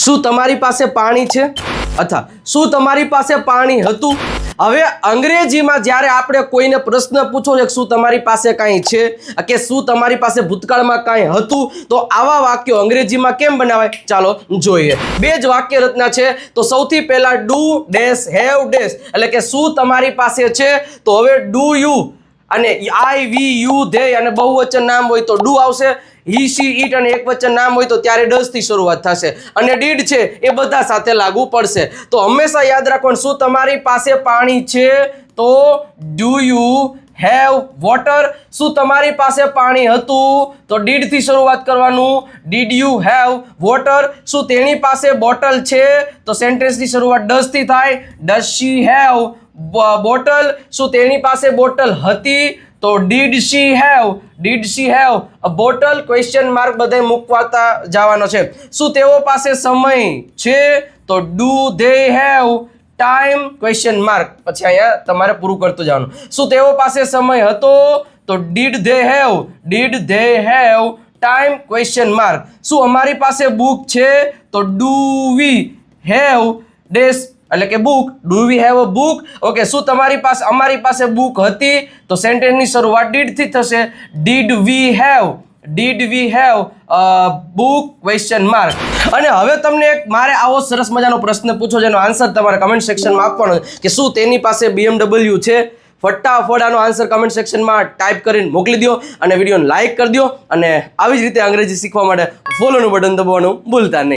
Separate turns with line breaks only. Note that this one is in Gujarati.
શું તમારી પાસે પાણી છે અથવા શું તમારી પાસે પાણી હતું? હવે અંગ્રેજીમાં જ્યારે આપણે કોઈને પ્રશ્ન પૂછો છે કે શું તમારી પાસે કાંઈ છે કે શું તમારી પાસે ભૂતકાળમાં કાંઈ હતું, તો આવા વાક્યો અંગ્રેજીમાં કેમ બનાવાય ચાલો જોઈએ. બે જ વાક્ય રચના છે. તો સૌથી પહેલા ડુ ડેશ હેવ ડેશ એટલે કે શું તમારી પાસે છે, તો હવે ડુ યુ અને આઈ વી યુ ધે અને બહુવચન નામ હોય તો ડુ આવશે. હી સી ઈટ અને એકવચન નામ હોય તો ત્યારે ડઝ થી શરૂઆત થશે. અને ડીડ છે એ બધા સાથે લાગુ પડશે. તો હંમેશા યાદ રાખવાનું, શું તમારી પાસે પાણી છે તો ડુ યુ હેવ વોટર. શું તમારી પાસે પાણી હતું તો ડીડ થી શરૂઆત કરવાનું, ડીડ યુ હેવ વોટર. શું તેની પાસે બોટલ છે તો સેન્ટેન્સ ની શરૂઆત ડઝ થી થાય, ડઝ શી હેવ બોટલ. શું તેની પાસે બોટલ હતી તો did she have a bottle. Question mark બધે મૂકવાતા જવાનો છે. શું તેઓ પાસે સમય છે તો do they have time question mark. પછી અહીંયા તમારે પૂરું કરતું જવાનું. શું તેઓ પાસે સમય હતો તો did they have time question mark. શું અમારી પાસે બુક છે તો ડુ વી હેવ ડેશ એટલે કે book, do we have a book. Okay, શું તમારી પાસે અમારી પાસે બુક હતી તો સેન્ટેન્સની શરૂઆત ડીડ થી થશે, did we have book question mark. અને હવે તમને એક મારે આવો સરસ મજાનો પ્રશ્ન પૂછો જેનો આન્સર તમારે કમેન્ટ સેક્શનમાં આપવાનો છે કે શું તેની પાસે BMW છે. ફટાફટ આનો આન્સર કમેન્ટ સેક્શનમાં ટાઈપ કરીને મોકલી દો અને વિડીયોને લાઇક કરી દો અને આવી જ રીતે અંગ્રેજી શીખવા માટે ફોલોનું બટન દબાવવાનું ભૂલતા નહીં.